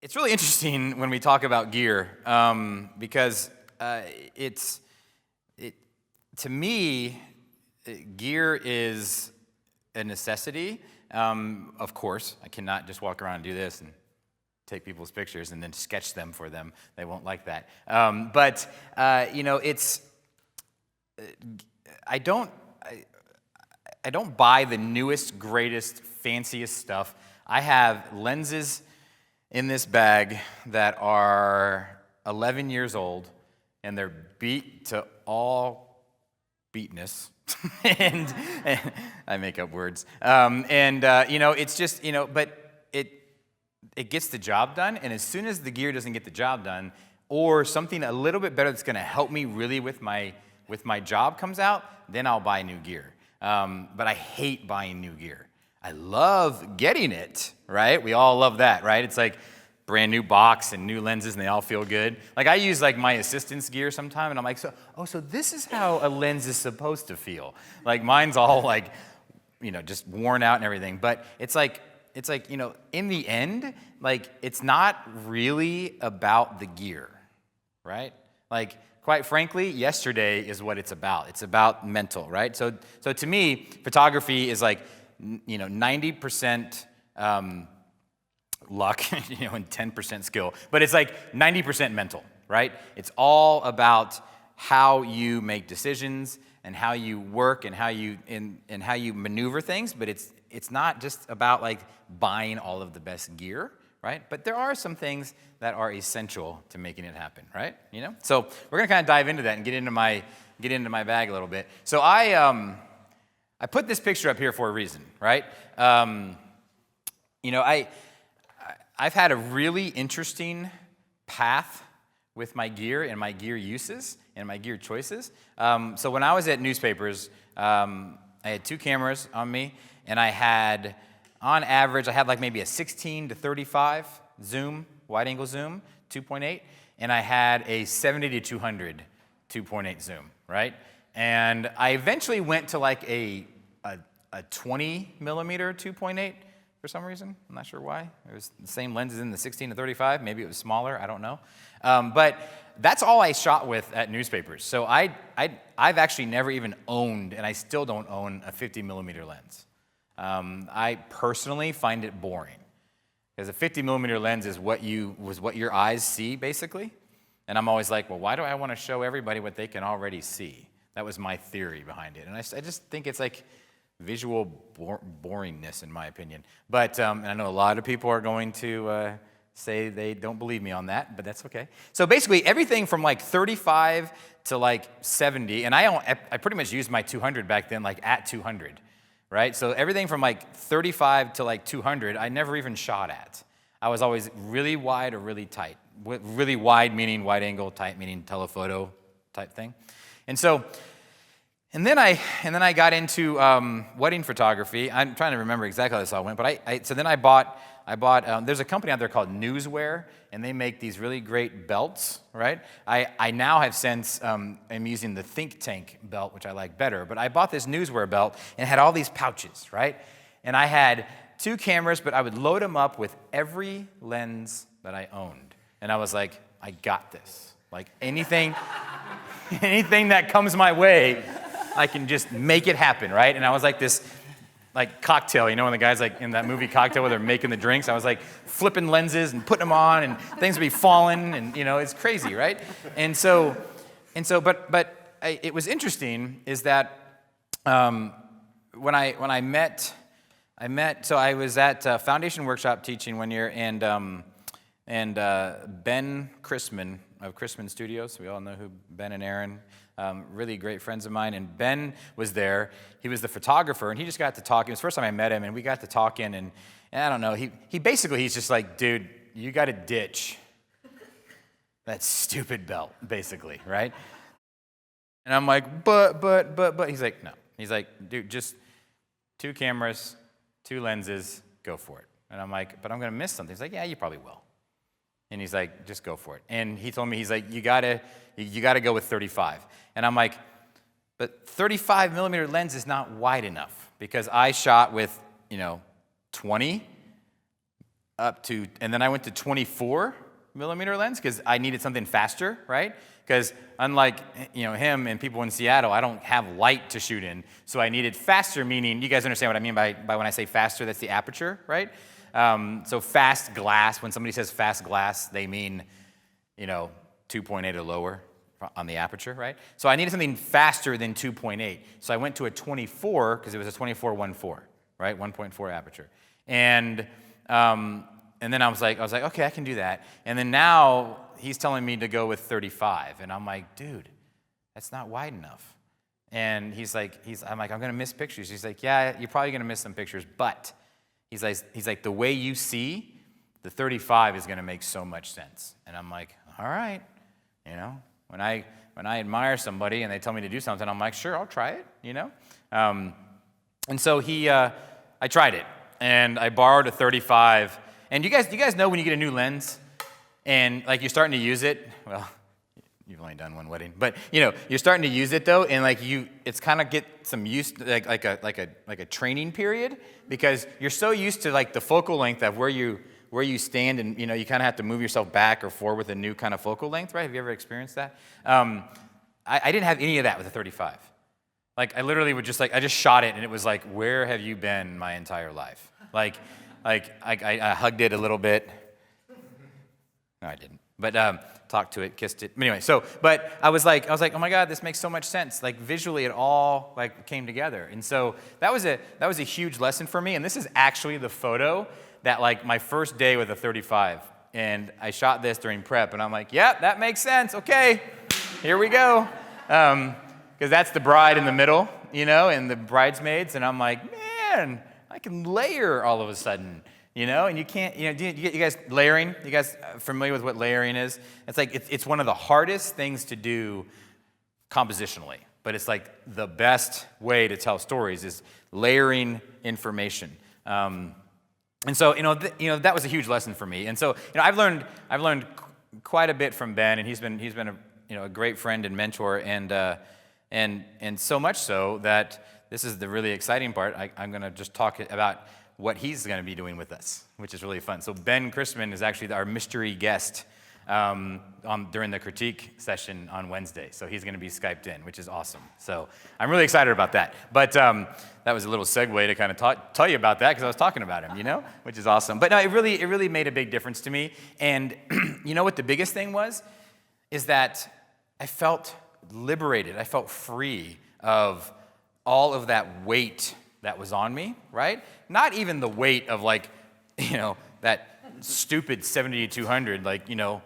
It's really interesting when we talk about gear because to me, gear is a necessity. Of course, I cannot just walk around and do this and take people's pictures and then sketch them for them. They won't like that. I don't buy the newest, greatest, fanciest stuff. I have lenses in this bag that are 11 years old, and they're beat to all beatness. and I make up words. It's just, but it gets the job done, and as soon as the gear doesn't get the job done, or something a little bit better that's going to help me really with my job comes out, then I'll buy new gear. But I hate buying new gear. I love getting it, right? We all love that, right? It's like brand new box and new lenses, and they all feel good. Like I use like my assistant's gear sometime, and I'm like, so this is how a lens is supposed to feel. Like mine's all like, just worn out and everything. But it's like, in the end, like it's not really about the gear, right? Like, quite frankly, yesterday is what it's about. It's about mental, right? So to me, photography is like, 90% luck, and 10% skill. But it's like 90% mental, right? It's all about how you make decisions and how you work and how you maneuver things. But it's not just about like buying all of the best gear, right? But there are some things that are essential to making it happen, right? So we're gonna kind of dive into that and get into my bag a little bit. So I put this picture up here for a reason, right? I've had a really interesting path with my gear and my gear uses and my gear choices. So when I was at newspapers, I had 2 cameras on me, and on average, I had like maybe a 16 to 35 zoom, wide-angle zoom, 2.8, and I had a 70 to 200 2.8 zoom, right? And I eventually went to like a 20 millimeter 2.8 for some reason. I'm not sure why. It was the same lenses in the 16 to 35. Maybe it was smaller. I don't know. But that's all I shot with at newspapers. So I've actually never even owned, and I still don't own, a 50 millimeter lens. I personally find it boring because a 50 millimeter lens is what your eyes see basically. And I'm always like, well, why do I want to show everybody what they can already see? That was my theory behind it. And I just think it's like visual boringness, in my opinion. But and I know a lot of people are going to say they don't believe me on that, but that's okay. So basically, everything from like 35 to like 70, and I pretty much used my 200 back then, like at 200, right? So everything from like 35 to like 200, I never even shot at. I was always really wide or really tight. Really wide meaning wide angle, tight meaning telephoto type thing. And then I got into wedding photography. I'm trying to remember exactly how this all went, but I bought. There's a company out there called Newswear, and they make these really great belts, right? I now have since am using the Think Tank belt, which I like better. But I bought this Newswear belt and it had all these pouches, right? And I had 2 cameras, but I would load them up with every lens that I owned, and I was like, I got this. Like anything that comes my way, I can just make it happen, right? And I was like this, like cocktail, when the guys like in that movie Cocktail where they're making the drinks, I was like flipping lenses and putting them on, and things would be falling, and it's crazy, right? But it was interesting is that when I met, so I was at Foundation Workshop teaching one year, and Ben Chrisman of Chrisman Studios, we all know who Ben and Aaron. Really great friends of mine, and Ben was there. He was the photographer, and he just got to talking. It was the first time I met him, and we got to talking, and I don't know, he's just like, dude, you got to ditch that stupid belt, basically, right? And I'm like, but, he's like, no. He's like, dude, just 2 cameras, 2 lenses, go for it. And I'm like, but I'm going to miss something. He's like, yeah, you probably will. And he's like, just go for it. And he told me, he's like, you gotta go with 35. And I'm like, but 35 millimeter lens is not wide enough, because I shot with, 20 and then I went to 24 millimeter lens because I needed something faster, right? Because unlike him and people in Seattle, I don't have light to shoot in, so I needed faster. Meaning, you guys understand what I mean by when I say faster? That's the aperture, right? So fast glass. When somebody says fast glass, they mean 2.8 or lower on the aperture, right? So I needed something faster than 2.8. So I went to a 24 because it was a 24-1.4, right? 1.4 aperture, and then I was like, okay, I can do that. And then now he's telling me to go with 35, and I'm like, dude, that's not wide enough. And I'm like, I'm gonna miss pictures. He's like, yeah, you're probably gonna miss some pictures, but he's like, the way you see, the 35 is gonna make so much sense. And I'm like, all right, when I admire somebody and they tell me to do something, I'm like, sure, I'll try it, And so I tried it, and I borrowed a 35. And you guys know when you get a new lens and like you're starting to use it, well, you've only done one wedding, but you're starting to use it though, and it's kind of get some use, like a training period, because you're so used to like the focal length of where you stand, and you kind of have to move yourself back or forward with a new kind of focal length, right? Have you ever experienced that? I didn't have any of that with a 35. Like I literally would I just shot it, and it was like, where have you been my entire life? I hugged it a little bit. No, I didn't. But talked to it, kissed it. But anyway, but I was like, oh my God, this makes so much sense. Like visually, it all came together. And so that was a huge lesson for me. And this is actually the photo that my first day with a 35. And I shot this during prep, and I'm like, yep, that makes sense. Okay, here we go. Because that's the bride in the middle, and the bridesmaids. And I'm like, man, I can layer all of a sudden, and you can't, you guys layering? You guys familiar with what layering is? It's one of the hardest things to do compositionally, but it's like the best way to tell stories is layering information. And so, that was a huge lesson for me. And so, I've learned quite a bit from Ben, and he's been a great friend and mentor, and so much so that this is the really exciting part. I'm going to just talk about what he's going to be doing with us, which is really fun. So Ben Chrisman is actually our mystery guest during the critique session on Wednesday. So he's going to be Skyped in, which is awesome. So I'm really excited about that. But that was a little segue to kind of tell you about that because I was talking about him, which is awesome. But no, it really made a big difference to me. And what the biggest thing is that I felt liberated. I felt free of all of that weight that was on me, right? Not even the weight of that stupid 70-200,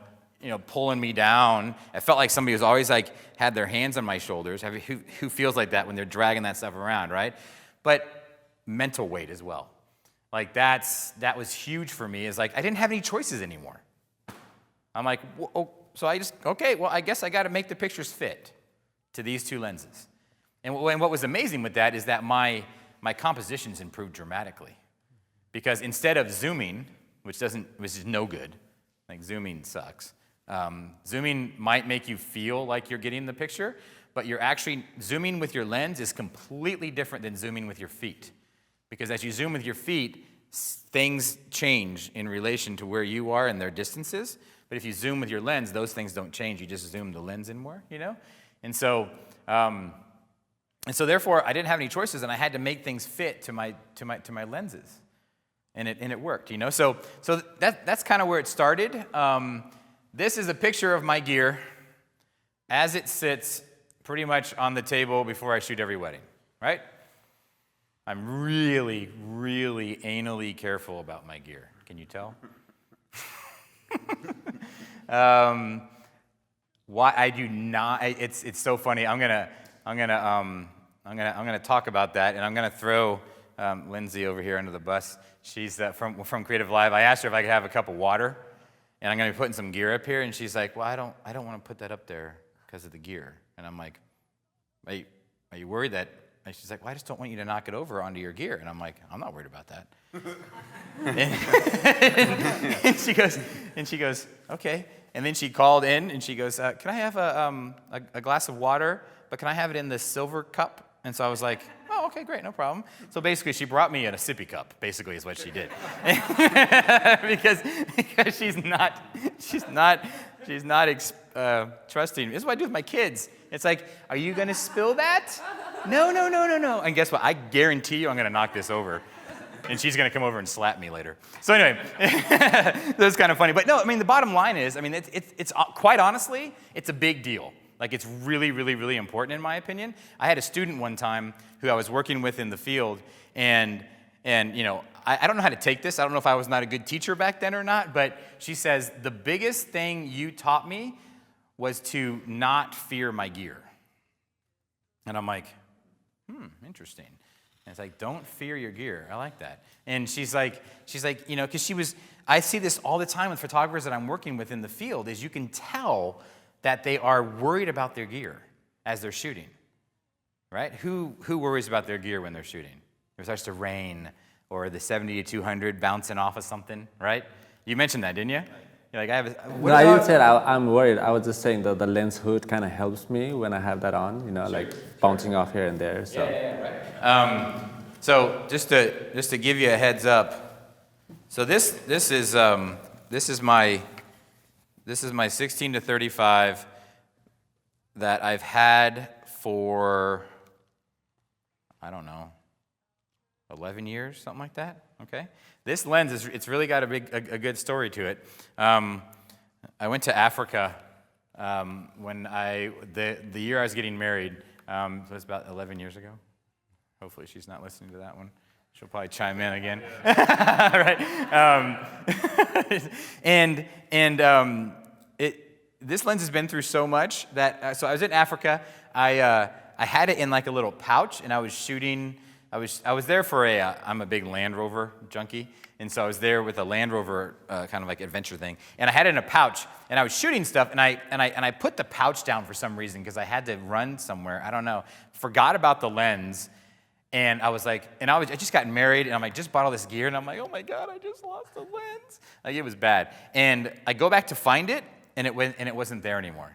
pulling me down. I felt like somebody was always had their hands on my shoulders. Who feels like that when they're dragging that stuff around, right? But mental weight as well. That was huge for me. Is I didn't have any choices anymore. I'm like, so I guess I got to make the pictures fit to these two lenses. And what was amazing with that is that my compositions improved dramatically. Because instead of zooming, which is no good, zooming sucks. Zooming might make you feel like you're getting the picture, but you're actually zooming with your lens is completely different than zooming with your feet. Because as you zoom with your feet, things change in relation to where you are and their distances. But if you zoom with your lens, those things don't change. You just zoom the lens in more, And so therefore, I didn't have any choices, and I had to make things fit to my lenses, and it worked, So that's kind of where it started. This is a picture of my gear as it sits pretty much on the table before I shoot every wedding, right? I'm really, really anally careful about my gear. Can you tell? Why I do not? It's so funny. I'm gonna talk about that, and I'm gonna throw Lindsay over here under the bus. She's from Creative Live. I asked her if I could have a cup of water, and I'm gonna be putting some gear up here, and she's like, "Well, I don't want to put that up there because of the gear." And I'm like, "Are you worried that?" And she's like, "Well, I just don't want you to knock it over onto your gear." And I'm like, "I'm not worried about that." and she goes, "Okay." And then she called in and she goes, "Can I have a glass of water? But can I have it in the silver cup?" And so I was like, oh, okay, great, no problem. So basically, she brought me in a sippy cup, basically is what she did. because she's not trusting. This is what I do with my kids. It's like, are you going to spill that? No. And guess what? I guarantee you I'm going to knock this over. And she's going to come over and slap me later. So anyway, that's kind of funny. But no, I mean, the bottom line is, I mean, it's quite honestly, it's a big deal. Like, it's really, really, really important in my opinion. I had a student one time who I was working with in the field, and you know, I don't know how to take this. I don't know if I was not a good teacher back then or not, but she says, the biggest thing you taught me was to not fear my gear. And I'm like, interesting. And it's like, don't fear your gear. I like that. And she's like, you know, because I see this all the time with photographers that I'm working with in the field, is you can tell that they are worried about their gear as they're shooting, right? Who worries about their gear when they're shooting? It starts to rain, or the 70-200 bouncing off of something, right? You mentioned that, didn't you? You're like, I didn't say I'm worried. I was just saying that the lens hood kind of helps me when I have that on, you know, like bouncing off here and there. So. Right. So just to give you a heads up, so this is my 16-35 that I've had for, I don't know, 11 years, something like that. Okay. This lens it's really got a good story to it. I went to Africa when the year I was getting married. So it's about 11 years ago. Hopefully she's not listening to that one. She'll probably chime in again. Right? This lens has been through so much that, so I was in Africa. I had it in like a little pouch, and I was shooting. I was there for I'm a big Land Rover junkie, and so I was there with a Land Rover kind of like adventure thing, and I had it in a pouch, and I was shooting stuff, and I put the pouch down for some reason because I had to run somewhere. I don't know. Forgot about the lens. And I was like, I just got married, and I'm like, just bought all this gear, and I'm like, oh my God, I just lost the lens. Like, it was bad. And I go back to find it, and it wasn't there anymore.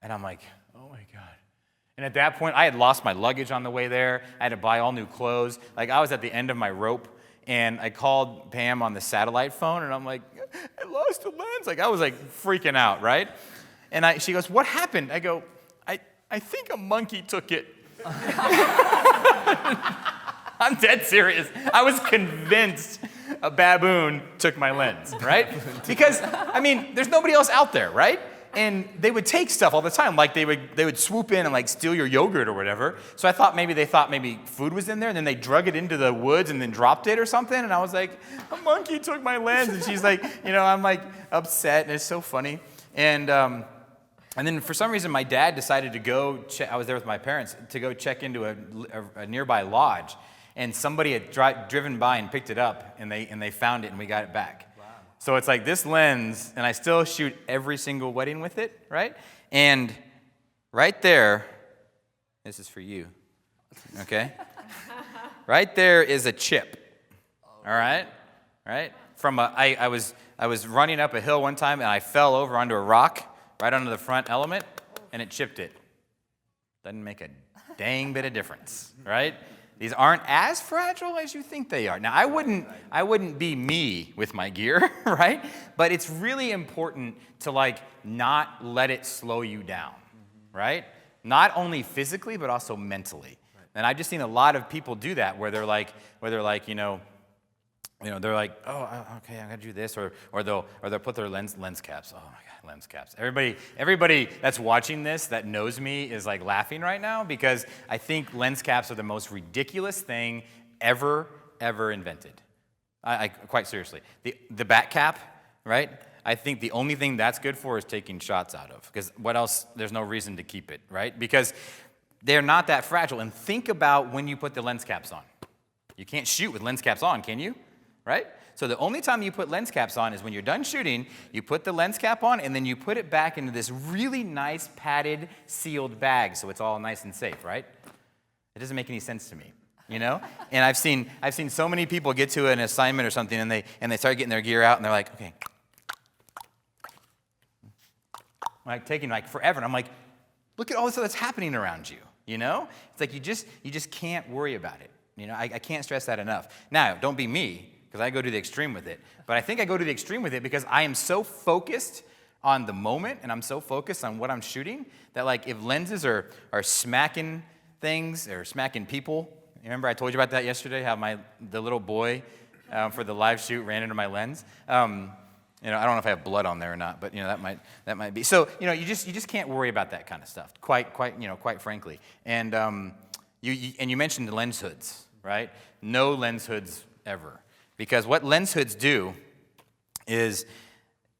And I'm like, oh my God. And at that point, I had lost my luggage on the way there. I had to buy all new clothes. Like, I was at the end of my rope, and I called Pam on the satellite phone, and I'm like, I lost the lens. Like, I was like freaking out, right? And she goes, what happened? I go, I think a monkey took it. I'm dead serious. I was convinced a baboon took my lens, right? Because, I mean, there's nobody else out there, right? And they would take stuff all the time. Like, they would swoop in and like steal your yogurt or whatever. So I thought maybe food was in there, and then they drug it into the woods and then dropped it or something. And I was like, a monkey took my lens. And she's like, you know, I'm like upset, and it's so funny. And then for some reason, my dad decided to go I was there with my parents, to go check into a nearby lodge. And somebody had driven by and picked it up, and they found it, and we got it back. Wow. So it's like this lens, and I still shoot every single wedding with it, right? And right there, this is for you, okay? Right there is a chip, all right? Right? I was running up a hill one time, and I fell over onto a rock, right under the front element, and it chipped it. Doesn't make a dang bit of difference, right? These aren't as fragile as you think they are. Now, I wouldn't be me with my gear, right? But it's really important to like not let it slow you down, right? Not only physically, but also mentally. Right. And I've just seen a lot of people do that, where they're like, you know, they're like, oh, okay, I'm gonna do this, or they'll put their lens caps. Oh my God, lens caps. Everybody that's watching this that knows me is like laughing right now, because I think lens caps are the most ridiculous thing ever invented. I quite seriously. The back cap, right? I think the only thing that's good for is taking shots out of, because what else? There's no reason to keep it, right? Because they're not that fragile. And think about when you put the lens caps on. You can't shoot with lens caps on, can you? Right? So the only time you put lens caps on is when you're done shooting, you put the lens cap on, and then you put it back into this really nice padded, sealed bag, so it's all nice and safe, right? It doesn't make any sense to me, you know? And I've seen so many people get to an assignment or something, and they start getting their gear out, and they're like, okay, like taking like forever, and I'm like, look at all this stuff that's happening around you. you know? It's like you just can't worry about it. You know, I can't stress that enough. Now, don't be me, because I go to the extreme with it. But I think I go to the extreme with it because I am so focused on the moment and I'm so focused on what I'm shooting that, like, if lenses are smacking things or smacking people, remember I told you about that yesterday, how the little boy for the live shoot ran into my lens. You know, I don't know if I have blood on there or not, but you know that might be. So you know, you just can't worry about that kind of stuff. Quite frankly. And you mentioned the lens hoods, right? No lens hoods ever, because what lens hoods do is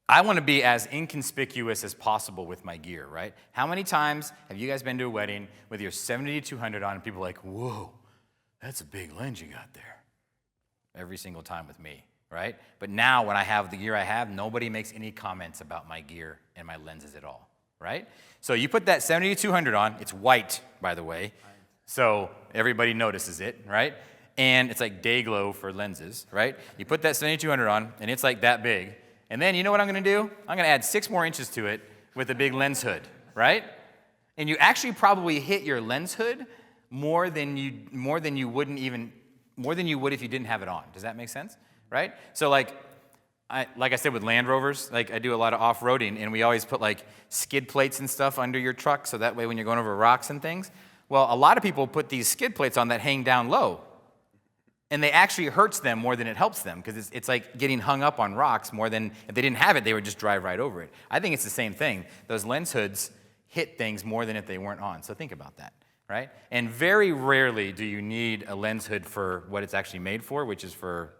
I want to be as inconspicuous as possible with my gear, right? How many times have you guys been to a wedding with your 70-200 on and people are like, whoa, that's a big lens you got there? Every single time with me, right? But now when I have the gear I have, nobody makes any comments about my gear and my lenses at all, right? So you put that 70-200 on, it's white, by the way, so everybody notices it, right? And it's like day glow for lenses, right? You put that 70-200 on, and it's like that big. And then you know what I'm going to do? I'm going to add 6 more inches to it with a big lens hood, right? And you actually probably hit your lens hood more than you would if you didn't have it on. Does that make sense? Right? So like I said with Land Rovers, like I do a lot of off-roading, and we always put like skid plates and stuff under your truck, so that way when you're going over rocks and things. Well, a lot of people put these skid plates on that hang down low. And they actually hurts them more than it helps them, because it's like getting hung up on rocks more than if they didn't have it, they would just drive right over it. I think it's the same thing. Those lens hoods hit things more than if they weren't on. So think about that, right? And very rarely do you need a lens hood for what it's actually made for, which is for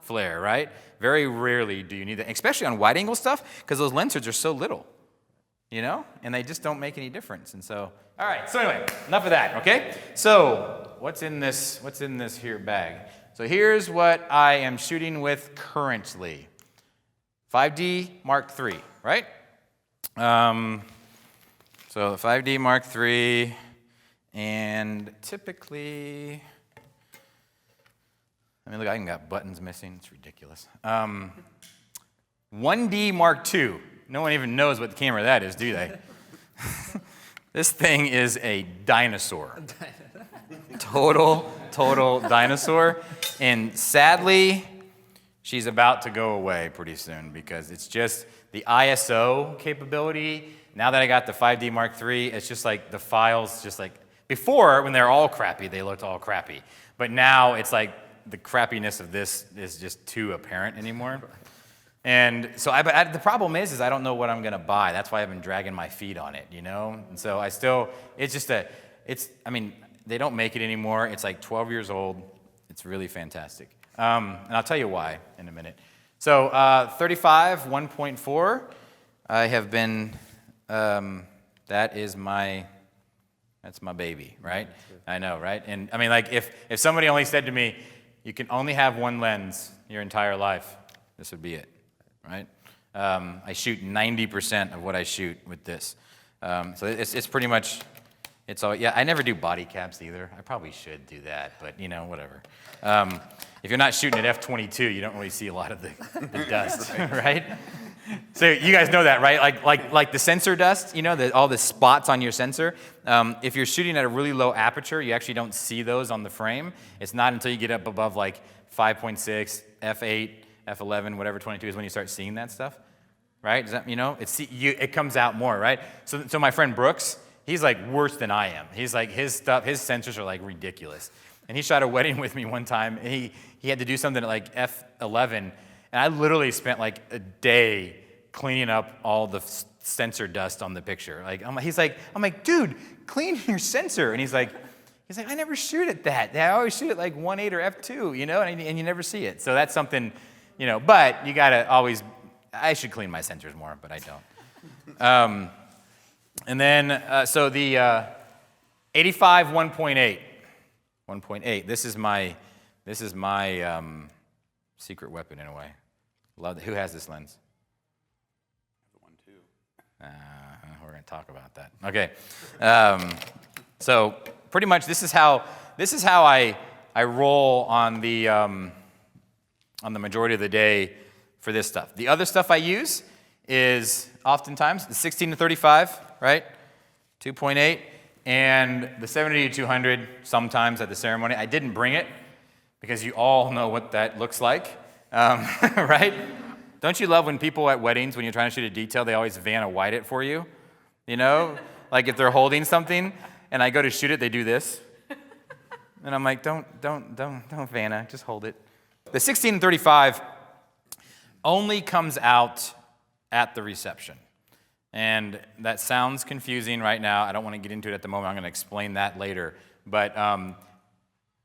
flare, right? Very rarely do you need that, especially on wide angle stuff, because those lens hoods are so little, you know? And they just don't make any difference. And so, all right, so anyway, enough of that, okay? So what's in this here bag? So here's what I am shooting with currently. 5D Mark III, right? So the 5D Mark III, and typically, I mean, look, I even got buttons missing. It's ridiculous. 1D Mark II. No one even knows what camera that is, do they? This thing is a dinosaur. Total dinosaur. And sadly, she's about to go away pretty soon, because it's just the ISO capability. Now that I got the 5D Mark III, it's just like the files just like, before when they're all crappy, they looked all crappy. But now it's like the crappiness of this is just too apparent anymore. And so the problem is I don't know what I'm going to buy. That's why I've been dragging my feet on it, you know? And so I mean, they don't make it anymore. It's like 12 years old. It's really fantastic. And I'll tell you why in a minute. So 35, 1.4, I have been, that's my baby, right? I know, right? And I mean, like if somebody only said to me, you can only have one lens your entire life, this would be it. Right? I shoot 90% of what I shoot with this. So it's pretty much, it's all, yeah, I never do body caps either. I probably should do that, but you know, whatever. If you're not shooting at f/22, you don't really see a lot of the dust, right? So you guys know that, right? Like the sensor dust, you know, all the spots on your sensor. If you're shooting at a really low aperture, you actually don't see those on the frame. It's not until you get up above like 5.6, f8, f11, whatever 22 is when you start seeing that stuff, right? Does that, you know, it comes out more, right? So my friend Brooks, he's like worse than I am. He's like, his sensors are like ridiculous. And he shot a wedding with me one time, and he had to do something at like f11, and I literally spent like a day cleaning up all the sensor dust on the picture. Like, I'm like, dude, clean your sensor. And he's like, I never shoot at that. I always shoot at like 1.8 or f2, you know, and you never see it. So that's something. You know, but you gotta always, I should clean my sensors more, but I don't. And then, so the 85 1.8. 1.8, this is my secret weapon in a way. Who has this lens? The one too. We're gonna talk about that. Okay. So pretty much this is how I roll on the majority of the day for this stuff. The other stuff I use is oftentimes the 16 to 35, right? 2.8. And the 70-200 sometimes at the ceremony, I didn't bring it because you all know what that looks like, right? Don't you love when people at weddings, when you're trying to shoot a detail, they always Vanna White it for you? You know? Like if they're holding something and I go to shoot it, they do this. And I'm like, don't Vanna, just hold it. The 16-35 only comes out at the reception. And that sounds confusing right now. I don't want to get into it at the moment. I'm going to explain that later. But, and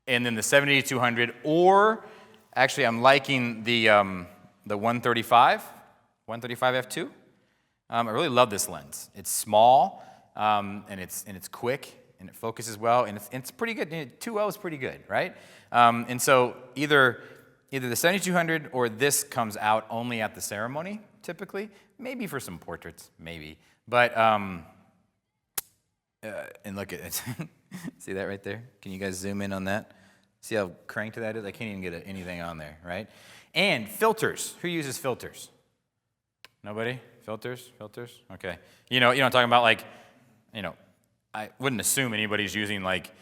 then the 70-200, or actually I'm liking the 135 f2. I really love this lens. It's small, and it's quick, and it focuses well, and it's pretty good. 2.0 is pretty good, right? And so either the 70-200 or this comes out only at the ceremony, typically. Maybe for some portraits, maybe. But, and look at it. See that right there? Can you guys zoom in on that? See how cranked that is? I can't even get anything on there, right? And filters. Who uses filters? Nobody? Filters? Okay. You know what I'm talking about? Like, I wouldn't assume anybody's using like,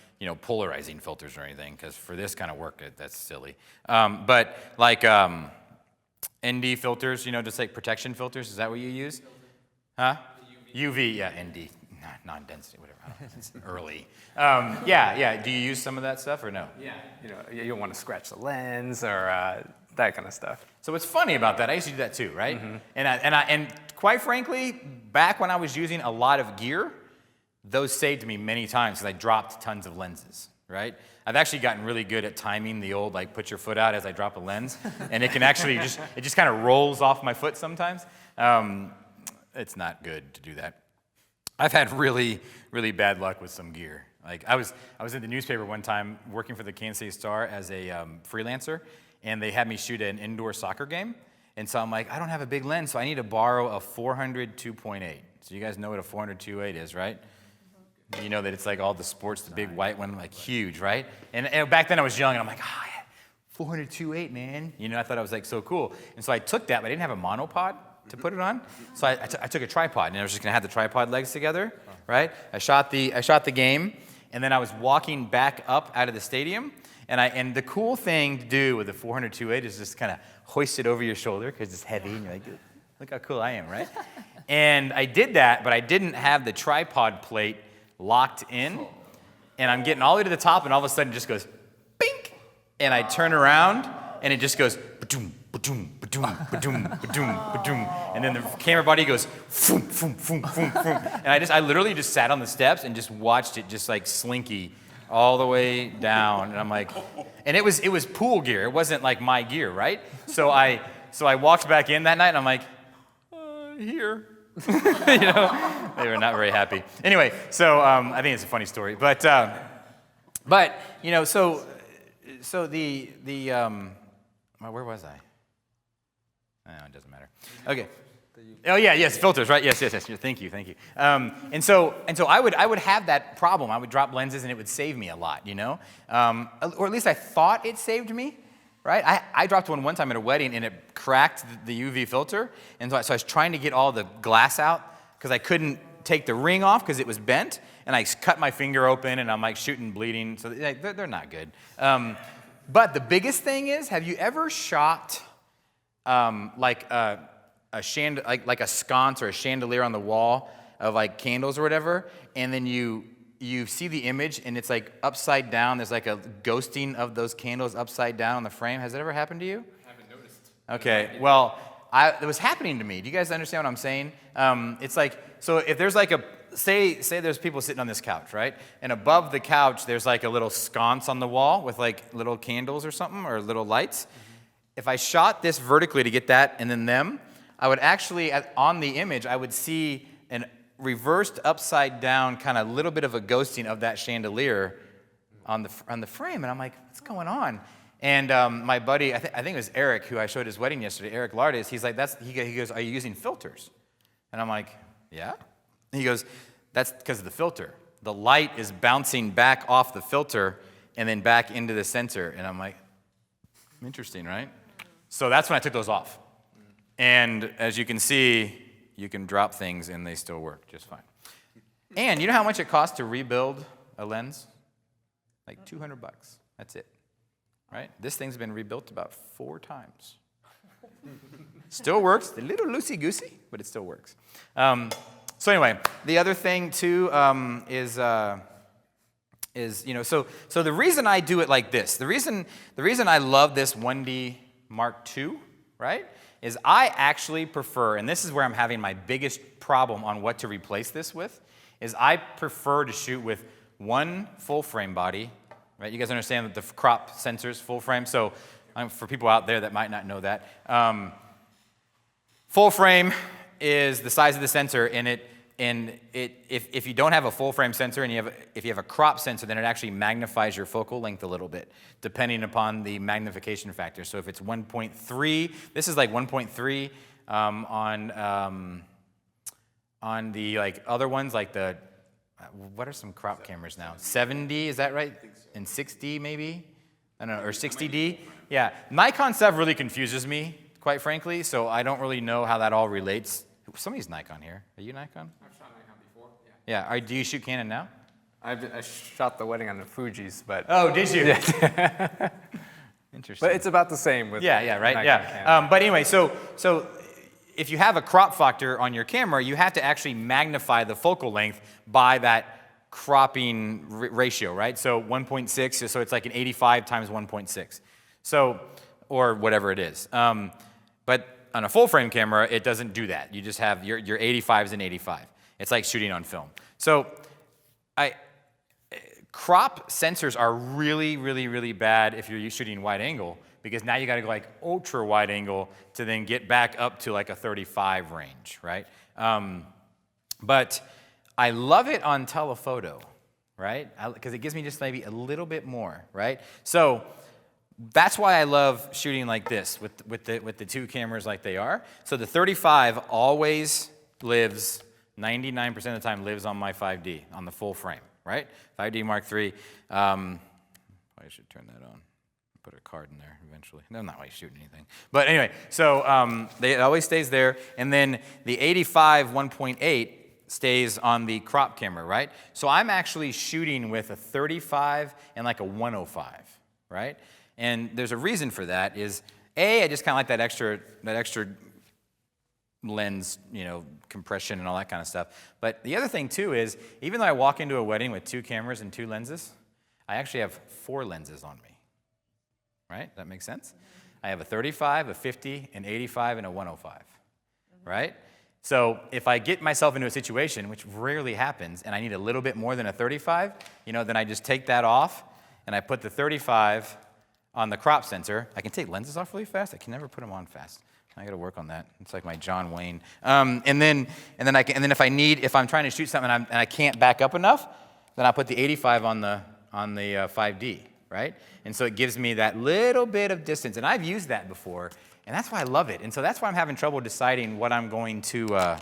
polarizing filters or anything, because for this kind of work, that's silly. But like ND filters, just like protection filters, is that what you use? Huh? UV, yeah, ND, non-density, whatever. It's early. Yeah. Do you use some of that stuff or no? Yeah. You don't want to scratch the lens or that kind of stuff. So what's funny about that, I used to do that too, right? Mm-hmm. And quite frankly, back when I was using a lot of gear, those saved me many times because I dropped tons of lenses, right? I've actually gotten really good at timing the old, like, put your foot out as I drop a lens, and it can actually just kind of rolls off my foot sometimes. It's not good to do that. I've had really, really bad luck with some gear. Like, I was in the newspaper one time working for the Kansas City Star as a freelancer, and they had me shoot an indoor soccer game, and so I'm like, I don't have a big lens, so I need to borrow a 400 2.8. So you guys know what a 400 2.8 is, right? You know that it's like all the sports, the big white one, like huge, right? And back then I was young, and I'm like, oh, yeah, 400 2.8, man. I thought I was like so cool. And so I took that, but I didn't have a monopod to put it on. So I took a tripod, and I was just gonna have the tripod legs together, right? I shot the game, and then I was walking back up out of the stadium, and the cool thing to do with the 400 2.8 is just kind of hoist it over your shoulder because it's heavy, and you're like, look how cool I am, right? And I did that, but I didn't have the tripod plate locked in, and I'm getting all the way to the top, and all of a sudden it just goes, bink, and I turn around, and it just goes, ba-doom, ba-doom, ba-doom, ba-doom, ba-doom, ba-doom, and then the camera body goes, foom, foom, foom, foom, foom, and I literally just sat on the steps and just watched it just like slinky all the way down, and I'm like, and it was pool gear, it wasn't like my gear, right? So I walked back in that night, and I'm like, here. They were not very happy. Anyway, so I think it's a funny story, but so the where was I? Oh, it doesn't matter. Okay. Oh yeah, yes, filters, right? Yes. Thank you. And so I would have that problem. I would drop lenses, and it would save me a lot, or at least I thought it saved me. Right? I dropped one time at a wedding, and it cracked the UV filter, and so I was trying to get all the glass out because I couldn't take the ring off because it was bent, and I cut my finger open, and I'm like shooting, bleeding, so they're not good. But the biggest thing is, have you ever shot like a sconce or a chandelier on the wall of like candles or whatever, and then you see the image, and it's like upside down. There's like a ghosting of those candles upside down on the frame. Has that ever happened to you? I haven't noticed. Okay, well, it was happening to me. Do you guys understand what I'm saying? It's like, so if there's like say there's people sitting on this couch, right? And above the couch, there's like a little sconce on the wall with like little candles or something, or little lights. Mm-hmm. If I shot this vertically to get that and then them, I would actually, on the image, I would see an reversed upside down kind of little bit of a ghosting of that chandelier on the frame, and I'm like, what's going on? And my buddy, I think it was Eric, who I showed his wedding yesterday, Eric Lardis, he's like, he goes, are you using filters? And I'm like, yeah. And he goes, that's because of the filter. The light is bouncing back off the filter and then back into the sensor, and I'm like, interesting, right? So that's when I took those off. And as you can see, you can drop things and they still work just fine. And you know how much it costs to rebuild a lens? Like $200. That's it. Right? This thing's been rebuilt about 4 times. Still works. A little loosey-goosey, but it still works. So anyway, the other thing too is so the reason I do it like this, the reason I love this 1D Mark II, right, is I actually prefer, and this is where I'm having my biggest problem on what to replace this with, is I prefer to shoot with one full frame body, right? You guys understand that the crop sensor's full frame, so for people out there that might not know that, full frame is the size of the sensor, if you don't have a full frame sensor and if you have a crop sensor, then it actually magnifies your focal length a little bit, depending upon the magnification factor. So if it's 1.3, this is like 1.3 on the like other ones, like the what are some crop cameras now? 70, is that right? And 60 maybe? I don't know, or 60D? Yeah, Nikon stuff really confuses me, quite frankly, so I don't really know how that all relates. Somebody's Nikon here. Are you Nikon? I've shot Nikon before, yeah. Yeah, do you shoot Canon now? I shot the wedding on the Fuji's, but... Oh, did you? Yeah. Interesting. But it's about the same with right, Nikon yeah. But anyway, so if you have a crop factor on your camera, you have to actually magnify the focal length by that cropping ratio, right? So 1.6, so it's like an 85 times 1.6. So, or whatever it is. But on a full frame camera, it doesn't do that. You just have your 85 is an 85. It's like shooting on film. So crop sensors are really, really, really bad if you're shooting wide angle, because now you got to go like ultra wide angle to then get back up to like a 35 range, right? But I love it on telephoto, right? Because it gives me just maybe a little bit more, right? So that's why I love shooting like this with the 2 cameras like they are. So the 35 always lives, 99% of the time lives on my 5D, on the full frame, right? 5D Mark III. I should turn that on. Put a card in there eventually. No, I'm not really shooting anything. But anyway, so it always stays there. And then the 85 1.8 stays on the crop camera, right? So I'm actually shooting with a 35 and like a 105, right? And there's a reason for that is, I just kind of like that extra lens, compression and all that kind of stuff. But the other thing too is, even though I walk into a wedding with 2 cameras and 2 lenses, I actually have 4 lenses on me. Right? That makes sense? I have a 35, a 50, an 85, and a 105, right? So if I get myself into a situation, which rarely happens, and I need a little bit more than a 35, then I just take that off, and I put the 35 on the crop sensor. I can take lenses off really fast. I can never put them on fast. I got to work on that. It's like my John Wayne. And then if I'm trying to shoot something and I can't back up enough, then I put the 85 on the 5D. Right? And so it gives me that little bit of distance. And I've used that before, and that's why I love it. And so that's why I'm having trouble deciding what I'm going to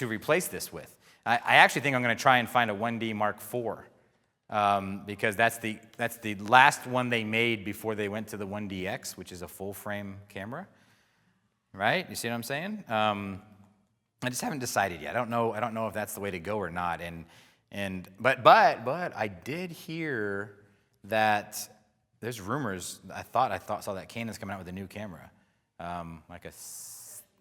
replace this with. I actually think I'm going to try and find a 1D Mark IV, because that's the last one they made before they went to the 1DX, which is a full frame camera. Right? You see what I'm saying? I just haven't decided yet. I don't know if that's the way to go or not. But I did hear that there's rumors. I saw that Canon's coming out with a new camera, like a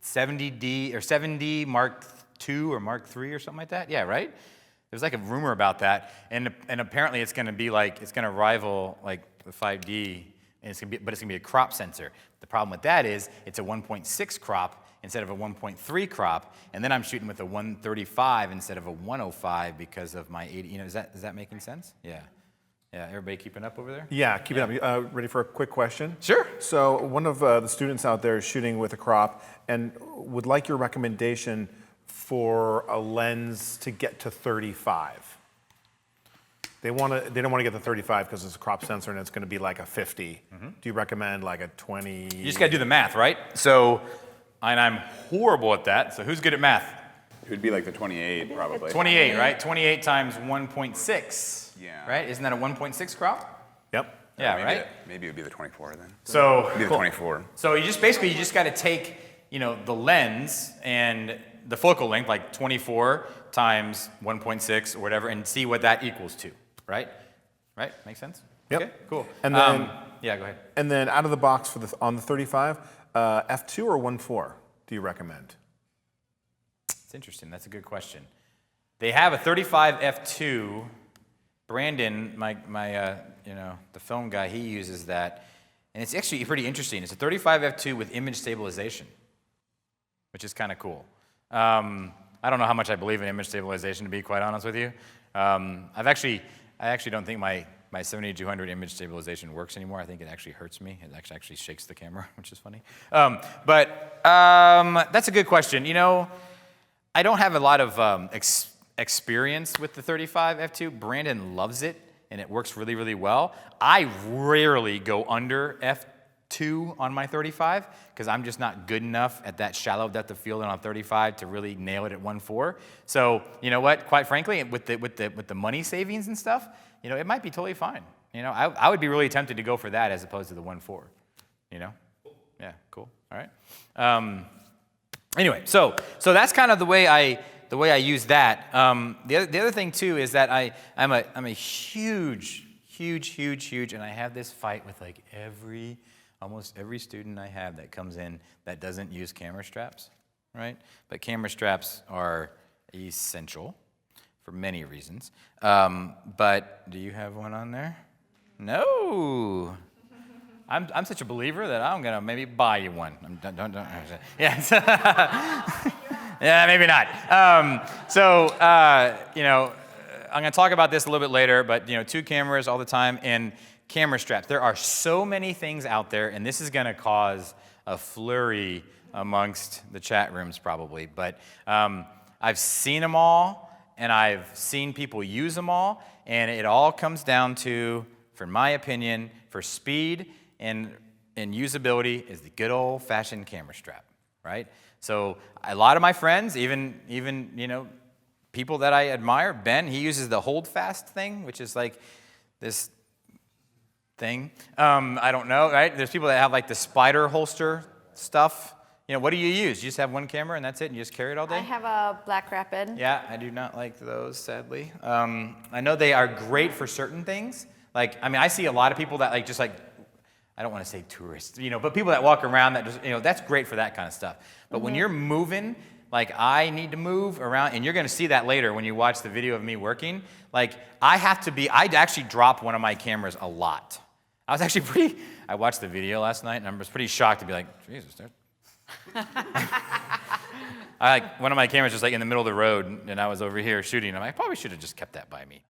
70D or 7D Mark II or Mark III or something like that. Yeah, right. There's like a rumor about that, and apparently it's going to rival like the 5D, and it's going to be a crop sensor. The problem with that is it's a 1.6 crop instead of a 1.3 crop, and then I'm shooting with a 135 instead of a 105 because of my 80. Is that making sense? Yeah. Everybody keeping up over there? Yeah, keep it up. Ready for a quick question? Sure. So one of the students out there is shooting with a crop and would like your recommendation for a lens to get to 35. They don't want to get the 35 because it's a crop sensor and it's going to be like a 50. Mm-hmm. Do you recommend like a 20? You just got to do the math, right? So. And I'm horrible at that, so who's good at math? It would be like the 28, probably. 28, right? 28 times 1.6. Yeah. Right? Isn't that a 1.6 crop? Yep. Yeah, right? Maybe it would be the 24 then. So it'd be the 24. So you just got to take, the lens and the focal length, like 24 times 1.6 or whatever, and see what that equals to, right? Right? Make sense? Yep. Okay, cool. And then, yeah, go ahead. and then out of the box for on the 35, f2 or 1.4 do you recommend? It's interesting. That's a good question. They have a 35 f2. Brandon, the film guy, he uses that, and it's actually pretty interesting. It's a 35 f2 with image stabilization, which is kind of cool. I don't know how much I believe in image stabilization, to be quite honest with you. I actually don't think my 7200 image stabilization works anymore. I think it actually hurts me. It actually shakes the camera, which is funny. But that's a good question. You know, I don't have a lot of experience with the 35 f2. Brandon loves it, and it works really, really well. I rarely go under f2 on my 35 because I'm just not good enough at that shallow depth of field on 35 to really nail it at 1.4. So you know what? Quite frankly, with the money savings and stuff, you know, it might be totally fine. You know, I would be really tempted to go for that as opposed to the 1.4. You know? Yeah, cool. All right. Anyway, so that's kind of the way I use that. The other thing too is that I'm a huge, and I have this fight with like almost every student I have that comes in that doesn't use camera straps, right? But camera straps are essential for many reasons. But do you have one on there? No. I'm such a believer that I'm gonna maybe buy you one. Don't. Yes. Yeah, maybe not. You know, I'm gonna talk about this a little bit later, but you know, 2 cameras all the time and camera straps. There are so many things out there, and this is gonna cause a flurry amongst the chat rooms probably. But I've seen them all, and I've seen people use them all, and it all comes down to, for my opinion, for speed and usability is the good old-fashioned camera strap, right? So a lot of my friends, even you know, people that I admire, Ben, he uses the hold fast thing, which is like this thing. I don't know, right? There's people that have like the spider holster stuff. You know, what do you use? You just have one camera and that's it, and you just carry it all day? I have a Black Rapid. Yeah, I do not like those, sadly. I know they are great for certain things. Like, I mean, I see a lot of people that like just like, I don't want to say tourists, you know, but people that walk around that just, you know, that's great for that kind of stuff. But when you're moving, like I need to move around, and you're going to see that later when you watch the video of me working. Like I'd actually drop one of my cameras a lot. I watched the video last night, and I was pretty shocked to be like, Jesus, one of my cameras just like in the middle of the road, and I was over here shooting. I probably should have just kept that by me.